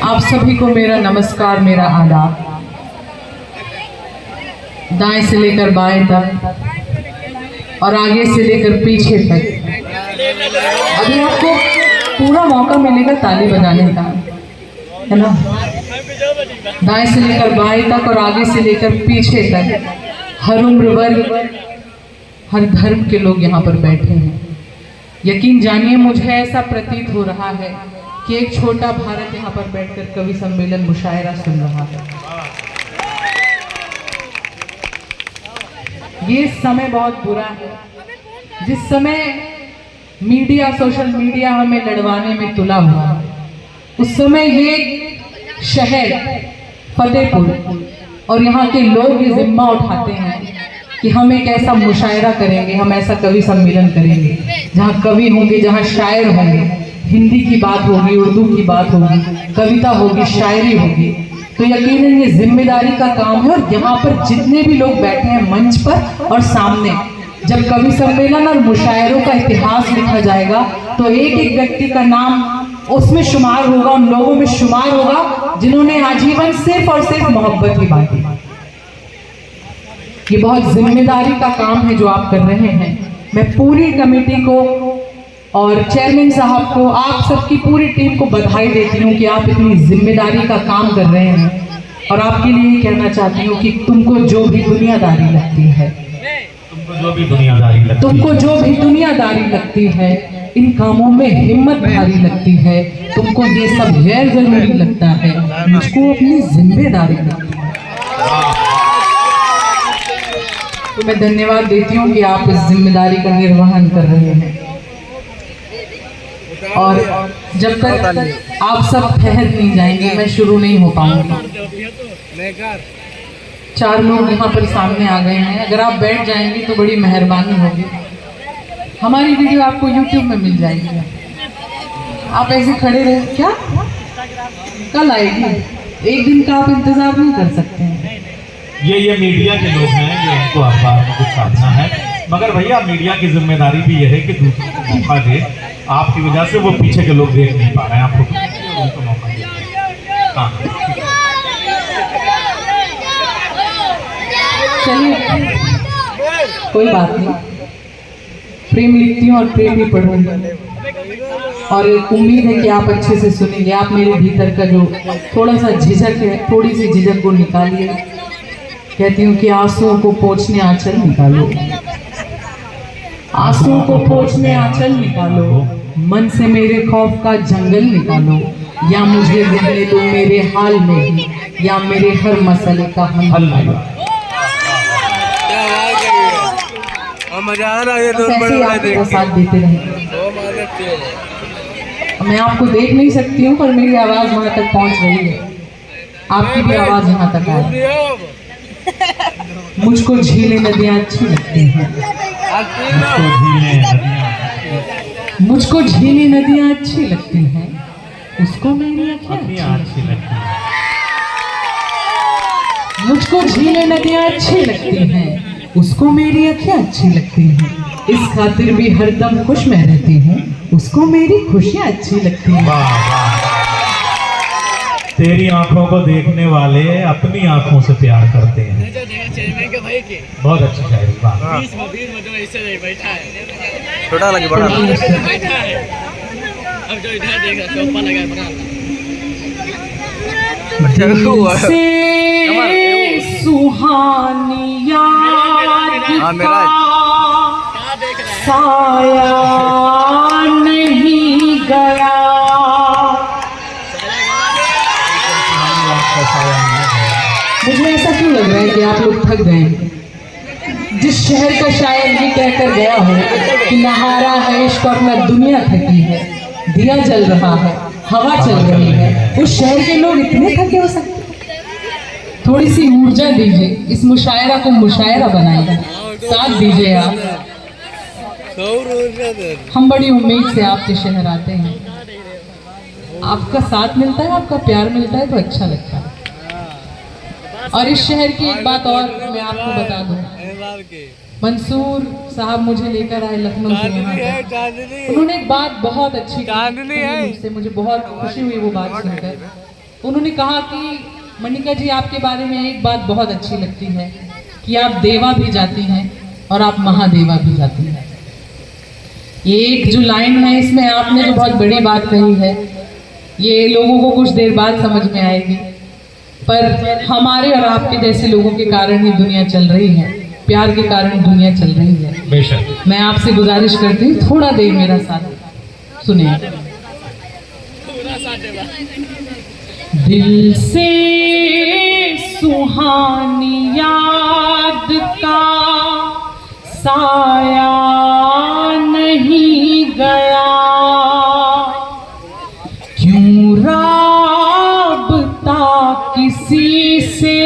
आप सभी को मेरा नमस्कार, मेरा आदाब। दाएं से लेकर बाएं तक और आगे से लेकर पीछे तक। अभी आपको पूरा मौका मिलेगा ताली बजाने का, है ना। दाएं से लेकर बाएं तक और आगे से लेकर पीछे तक, हर उम्र वर्ग, हर धर्म के लोग यहाँ पर बैठे हैं। यकीन जानिए, मुझे ऐसा प्रतीत हो रहा है कि एक छोटा भारत यहाँ पर बैठकर कवि सम्मेलन मुशायरा सुन रहा है। ये समय बहुत बुरा है, जिस समय मीडिया, सोशल मीडिया हमें लड़वाने में तुला हुआ है। उस समय ये शहर फतेहपुर और यहाँ के लोग ये जिम्मा उठाते हैं कि हम एक ऐसा मुशायरा करेंगे, हम ऐसा कवि सम्मेलन करेंगे जहाँ कवि होंगे, जहाँ शायर होंगे, हिंदी की बात होगी, उर्दू की बात होगी, कविता होगी, शायरी होगी। तो यकीनन ये जिम्मेदारी का काम है। और यहाँ पर जितने भी लोग बैठे हैं मंच पर और सामने, जब कवि सम्मेलन और मुशायरों का इतिहास लिखा जाएगा तो एक एक व्यक्ति का नाम उसमें शुमार होगा, उन लोगों में शुमार होगा जिन्होंने आजीवन सिर्फ और सिर्फ मोहब्बत ही बांटी। ये बहुत जिम्मेदारी का काम है जो आप कर रहे हैं। मैं पूरी कमेटी को और चेयरमैन साहब को, आप सबकी पूरी टीम को बधाई देती हूँ कि आप इतनी जिम्मेदारी का काम कर रहे हैं। और आपके लिए कहना चाहती हूँ कि तुमको जो भी दुनियादारी लगती है, तुमको जो भी दुनियादारी लगती है, इन कामों में हिम्मत भारी लगती है, तुमको ये सब गैर जरूरी लगता है, मुझको अपनी जिम्मेदारी लगती है। तो मैं धन्यवाद देती हूँ कि आप इस जिम्मेदारी का निर्वहन कर रहे हैं। और जब तक आप सब ठहर नहीं जाएंगे, मैं शुरू नहीं हो पाऊंगी। 4 लोग यहाँ पर सामने आ गए हैं, अगर आप बैठ जाएंगे तो बड़ी मेहरबानी होगी। हमारी वीडियो आपको YouTube में मिल जाएगी। आप ऐसे खड़े रहे, क्या कल आएगी? एक दिन का आप इंतजार नहीं कर सकते हैं। ये मीडिया के लोग हैं जो इनको अखबार में कुछ साधना है, मगर भैया मीडिया की जिम्मेदारी भी यह है कि दूसरों को मौका दे। आपकी वजह से वो पीछे के लोग देख नहीं पा रहे हैं, आपको उनको मौका दे। चलिए, कोई बात नहीं। प्रेम लिखती हूँ और प्रेम ही पढ़ूंगी, और उम्मीद है कि आप अच्छे से सुनेंगे। आप मेरे भीतर का जो थोड़ा सा झिझक है, थोड़ी सी झिझक को निकालिए। कहती हूँ कि आंसुओं को पोंछने आंचल निकालो, आंसुओं को पोंछने आंचल निकालो, मन से मेरे खौफ का जंगल निकालो, या मुझे रहने दो मेरे हाल में ही, या मेरे हर मसले का हल निकालो। आपको साथ देते रहेंगे। मैं आपको देख नहीं सकती हूँ, पर मेरी आवाज वहां तक पहुंच रही है। आपकी भी आवाज यहाँ तक आ रही है। मुझको झीलें नदियाँ अच्छी लगती हैं, मुझको झीलें नदियाँ अच्छी लगती हैं, उसको मेरी आँखें अच्छी लगती हैं। मुझको झीलें नदियाँ अच्छी लगती हैं, उसको मेरी आँखें अच्छी लगती हैं। इस खातिर भी हरदम खुश मैं रहती हूँ, उसको मेरी खुशियाँ अच्छी लगती हैं। तेरी आंखों को देखने वाले अपनी आंखों से प्यार करते हैं। बहुत अच्छी शायरी, छोटा लगे बड़ा सुहानी याद का साया नहीं गया, मुझे ऐसा क्यों लग रहा है कि आप लोग थक गए हैं। जिस शहर का शायर ये कहकर गया हो कि नहारा है इश्क अपना दुनिया थकी है, दिया जल रहा है, हवा चल रही है, उस शहर के लोग इतने थके हो सकते? थोड़ी सी ऊर्जा दीजिए, इस मुशायरा को मुशायरा बनाइए, साथ दीजिए आप। हम बड़ी उम्मीद से आपके शहर आते हैं, आपका साथ मिलता है, आपका प्यार मिलता है तो अच्छा लगता है। और इस शहर की एक बात और मैं आपको बता दूं, मंसूर साहब मुझे लेकर आए लखनऊ से यहाँ। उन्होंने एक बात बहुत अच्छी कही मुझसे, मुझे बहुत खुशी हुई वो बात सुनकर। उन्होंने कहा कि मनिका जी आपके बारे में एक बात बहुत अच्छी लगती है कि आप देवा भी जाती हैं और आप महादेवा भी जाती हैं। ये एक जो लाइन है इसमें आपने जो बहुत बड़ी बात कही है ये लोगों को कुछ देर बाद समझ में आएगी, पर हमारे और आपके जैसे लोगों के कारण ही दुनिया चल रही है, प्यार के कारण दुनिया चल रही है। बेशक। मैं आपसे गुजारिश करती हूँ थोड़ा देर मेरा साथ सुनिए। दिल से सुहानी याद का साया नहीं गया, क्यों राबता किसी से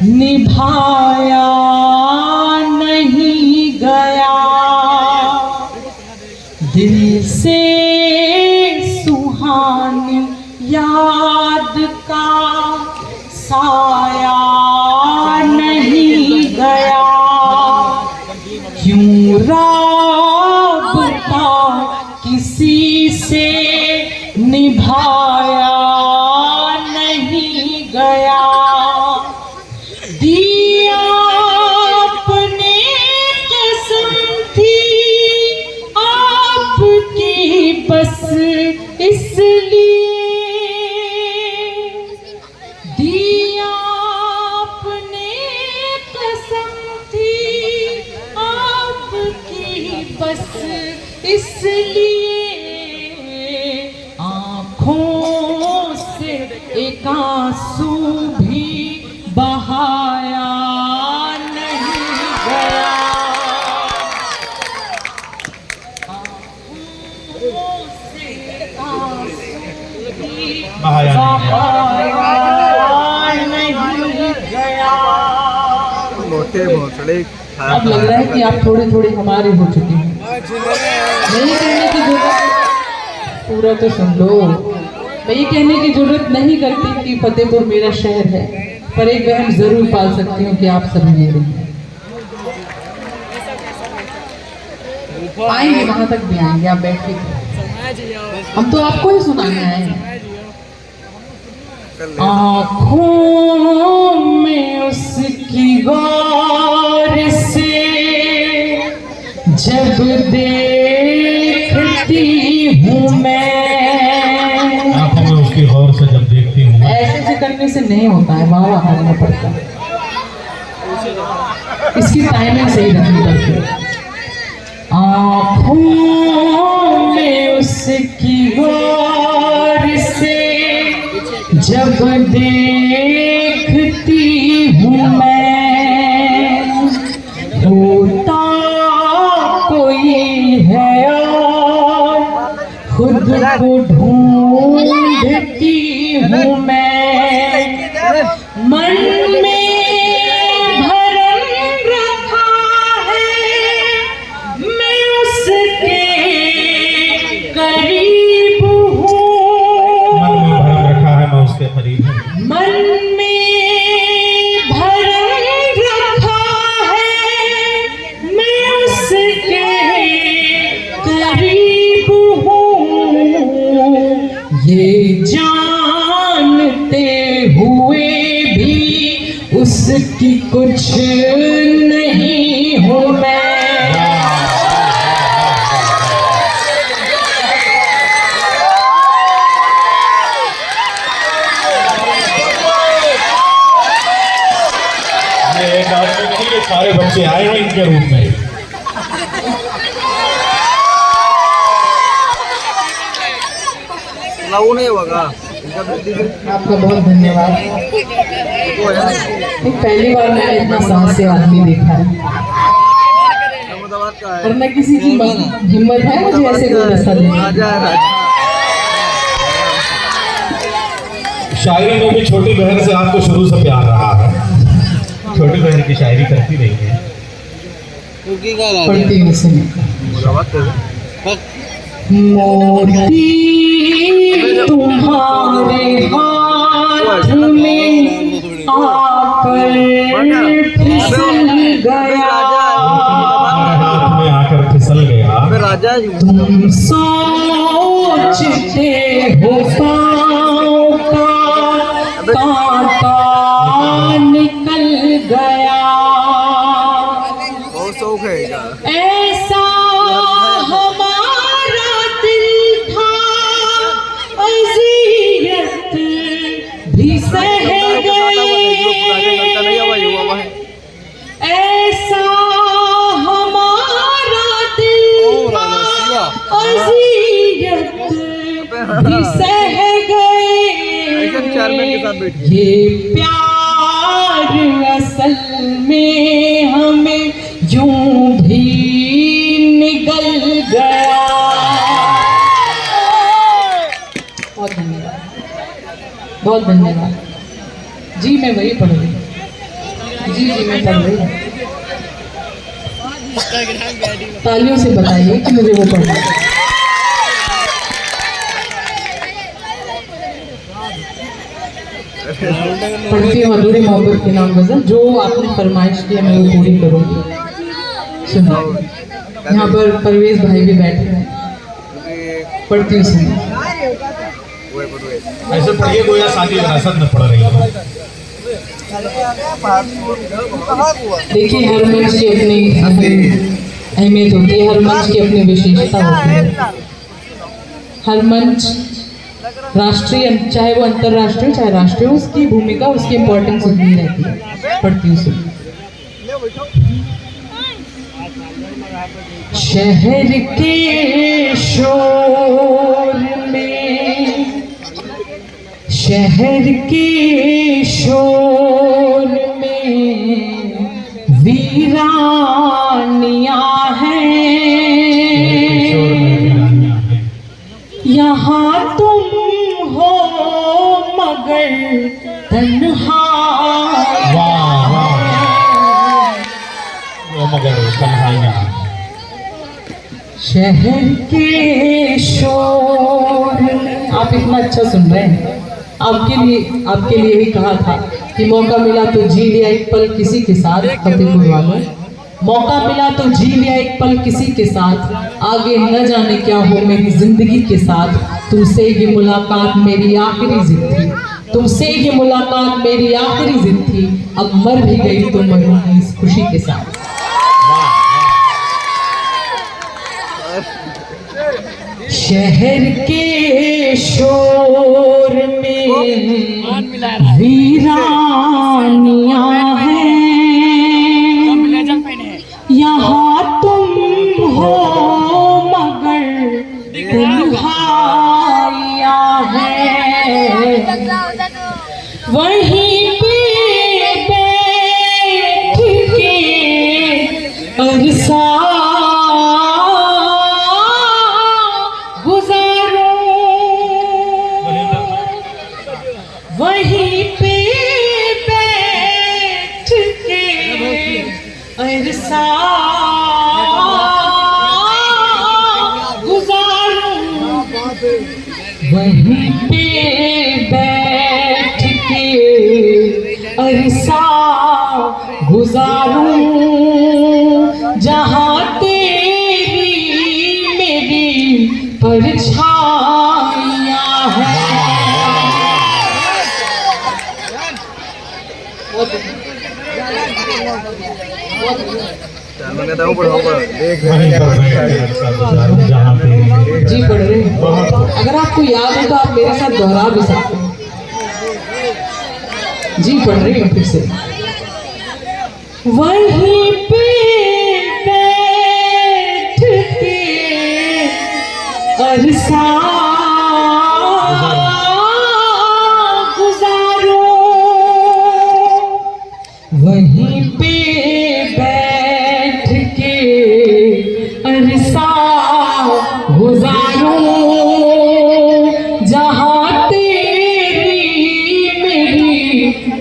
निभाया नहीं गया। दिल से सुहानी याद का साया नहीं गया, क्यों राबता किसी से निभाया नहीं गया। दिया अपने कसम थी आपकी बस इसलिए, दिया अपने कसम थी आपकी बस इसलिए, आँखों से एक आंसू भी बहाया नहीं गया। आँखों से एक आंसू भी बहाया नहीं गया। मोटे भोसड़े अब लग रहा है कि आप थोड़े थोड़े हमारे हो चुके हैं। नहीं कहने की जरूरत, पूरा तो सुन लो। मैं ये कहने की जरूरत नहीं करती कि फतेहपुर मेरा शहर है, पर एक वहम जरूर पाल सकती हूँ कि आप सभी मेरे हैं। आएंगे, वहां तक भी आएंगे, आप बैठिए, हम तो आपको ही सुनाने आए हैं। आँखों में उसकी गौर से जब देखती हूँ मैं, आंखों में उसकी गौर से जब देखती हूँ, ऐसे करने से नहीं होता है, वाह वाह करना पड़ता है, इसकी टाइमिंग सही रखनी पड़ती है। आँखों में उसकी गौर से जब देखती हूँ मैं, होता कोई है और खुद को ढूंढती हूँ मैं, मन में भरम रखा है मैं उसके करीब हूँ, उसके करीब है। मन में भरम रखा है मैं उसके करीब हूँ, ये जानते हुए भी उसकी कुछ नहीं हूँ मैं। एक आदमी नहीं, ये सारे बच्चे आए हैं इनके रूप में। नहीं होगा। आपका बहुत धन्यवाद। पहली बार मैंने इतना साहस से आदमी देखा है, और न किसी की हिम्मत है मुझे ऐसे गुलदस्ता देने। शायरी में भी छोटी बहन से आपको शुरू से प्यार रहा है, छोटी बहन की शायरी करती रही है, पढ़ती हूँ सुनिए। मोती तुम्हारे हाथ में आकर फिसल गया, हाथ में आकर फिसल गया, राजा तुम सोचते हो पाँव का साथ बैठिए। ये प्यार असल में हमें यूं भी निगल गया। बहुत धन्यवाद, बहुत धन्यवाद। जी मैं वही पढ़ रही हूँ। जी मैं पढ़ रही हूँ। तालियों से बताइए कि मुझे वो पढ़ना है। पढ़ती हूँ अधूरी मोहब्बत के नाम गजल। जो आपने फरमाइश की मैं वो पूरी करूँगी। सुनो, यहाँ पर परवेज भाई भी बैठे हैं। पढ़ती हूँ, सुनो। ऐसे पढ़िए गोया शादी विरासत में पढ़ रही हो। देखिए हर मंच की अपनी अहमियत होती है, हर मंच की अपनी विशेषता होती है। हर मंच राष्ट्रीय चाहे वो अंतर्राष्ट्रीय चाहे राष्ट्रीय, उसकी भूमिका उसकी इम्पोर्टेंस उतनी रहती है। पढ़ती हूँ, सुन। शहर के शोर में, शहर के शोर में वीरानियां हैं। यहाँ तुम हो मगर तन्हा। मगर तन्हाइयां। शहर के शोर में, आप इतना अच्छा सुन रहे हैं। आपके लिए ही कहा था कि मौका मिला तो जी लिया एक पल किसी के साथ। फतेहपुर वालों, मौका मिला तो जी लिया एक पल किसी के साथ, आगे न जाने क्या हो मेरी जिंदगी के साथ। तुमसे ये मुलाकात मेरी आखिरी जिद थी, तुमसे ये मुलाकात मेरी आखिरी जिद थी। अब मर भी गई तो मरूंगी इस खुशी के साथ। शहर के शोर में वीरानियां हैं। यहाँ तुम हो मगर तन्हाइयां हैं। वहीं पे बैठ के अरसा वहीं पे बैठ के अरसा गुजारूं। वहीं पे बैठ के अरसा गुजारूं, जहाँ तेरी मेरी परछाइयां हैं। जी पढ़ रहे हैं। अगर आपको याद है तो आप मेरे साथ दोहरा भी सकते हैं। जी पढ़ रही हूँ फिर से। वहीं पे बैठ के अरसा गुजारो, वहीं पे बैठ के अरसा गुजारो, जहाँ तेरी मेरी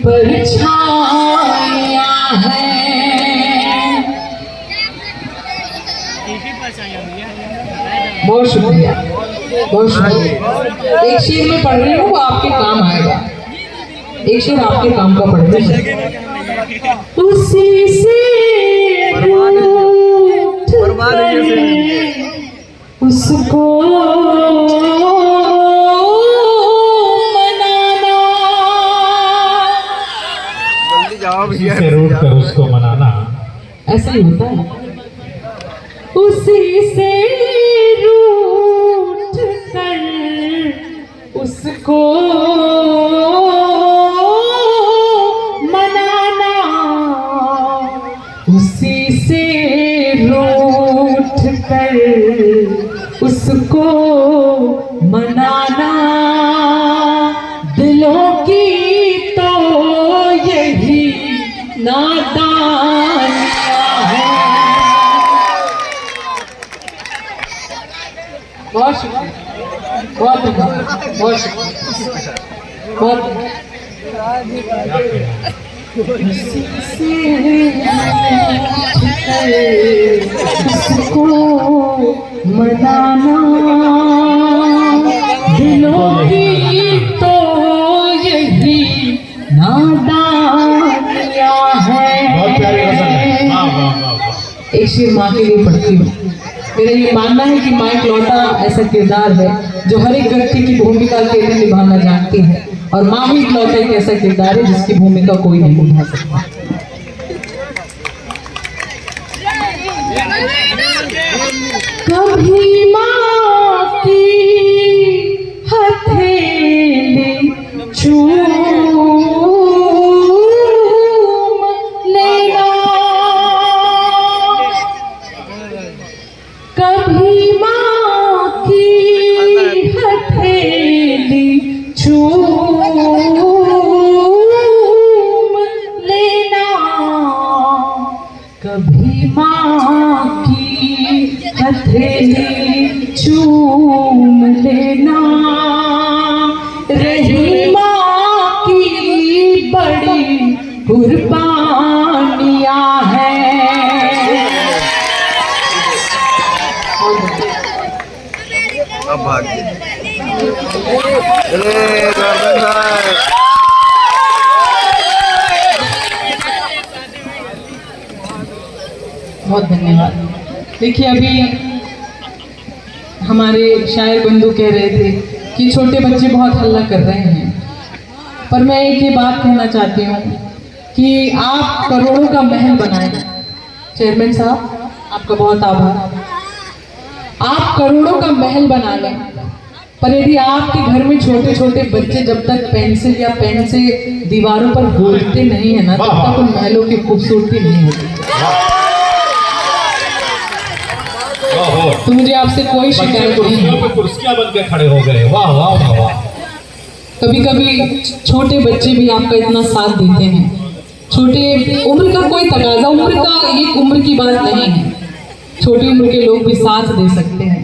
परछाइयां हैं। बहुत शुक्रिया, बहुत शुक्रिया। एक शेर में पढ़ रही हूँ, वो आपके काम आएगा। एक शेर आपके काम का पढ़ रही हूँ। उसी से उसको मनाना, जल्दी जाओ भैया। से रूठ कर उसको मनाना, ऐसा ही होता है। उसी से रूठ कर उसको मनाना, उसी से रूठ कर उसको मनाना, दिलों की नादानियां है। बहुत शुक्रिया, बहुत बहुत शुक्रिया, बहुत उसको मनाना दिलों की तो यही नादानियां है। बहुत प्यारी गजल है। वाह वाह वाह वाह। एक शेर माँ के लिए पढ़ती हूँ। मेरा ये मानना है कि माँ एक लौटा ऐसा किरदार है जो हर एक व्यक्ति की भूमिका अकेले निभाना जानती है, और माँ ही इकलौता एक ऐसा किरदार है जिसकी भूमिका कोई नहीं निभा सकता। कभी माँ की हथेली चूम लेना, कभी माँ की हथेली चूम लेना, कभी माँ की हथेली चूम लेना, रही माँ की बड़ी कुर्बानियां हैं। अब भाग गए। अरे गर्दन भाई। बहुत धन्यवाद। देखिए, अभी हमारे शायर बंधु कह रहे थे कि छोटे बच्चे बहुत हल्ला कर रहे हैं, पर मैं एक ही बात कहना चाहती हूँ कि आप करोड़ों का महल बनाएं। चेयरमैन साहब, आपका बहुत आभार। आप करोड़ों का महल बना लें, पर यदि आपके घर में छोटे छोटे बच्चे जब तक पेंसिल या पेन से दीवारों पर घोलते नहीं है ना, तब तक उन महलों की खूबसूरती नहीं होती। तो मुझे आपसे कोई शिकायत नहीं है। कुर्सियां बन के खड़े हो गए। वाह वाह वाह वाह। कभी कभी छोटे बच्चे भी आपका इतना साथ देते हैं। छोटे उम्र का कोई तकाजा, उम्र का ये उम्र की बात नहीं है, छोटी उम्र के लोग भी साथ दे सकते हैं।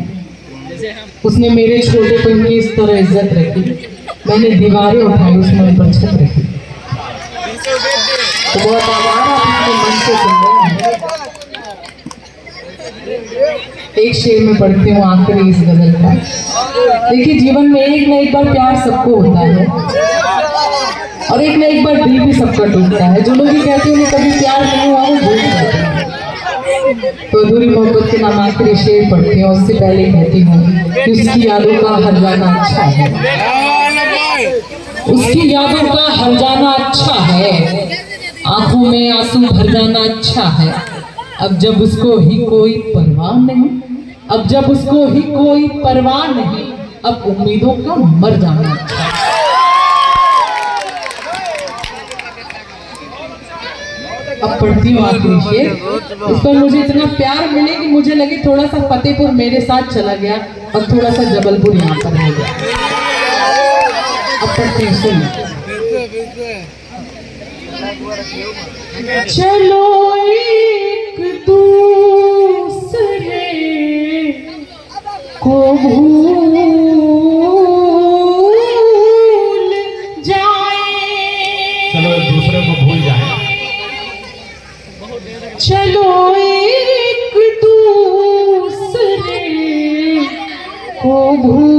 उसने मेरे छोटेपन की इस तरह इज्जत रखी, मैंने दीवारें उठाई, उसने उन पर छत रखी। तो बहुत आभार, आप अपने मन से सुन रहे हैं। एक शेर में पढ़ती हूँ आखिरी इस गजल का। देखिए, जीवन में एक न एक बार प्यार सबको होता है, और एक न एक बार दिल भी सबका टूटता है। जो लोग ये कहते हैं कभी प्यार नहीं हुआ, वो भूल जाते हैं। तो अधूरी मोहब्बत के नाम आखिरी शेर पढ़ती हूँ। उससे पहले कहती हूँ कि उसकी यादों का हर जाना अच्छा है, उसकी यादों का हर जाना अच्छा है, आंखों में आंसू भर जाना अच्छा है। अब जब उसको ही कोई परवाह नहीं, अब जब उसको ही कोई परवाह नहीं, अब उम्मीदों का मर जाना अच्छा है। अब पढ़ती हूँ आखिरी शेर। इस पर मुझे इतना प्यार मिले कि मुझे लगे थोड़ा सा फतेहपुर मेरे साथ चला गया और थोड़ा सा जबलपुर यहाँ पर रह गया। अब पढ़ती हूँ, सुन। चलो एक दूसरे को भूल जाए, चलो एक दूसरे को भूल जाए। चलो एक दूसरे को भूल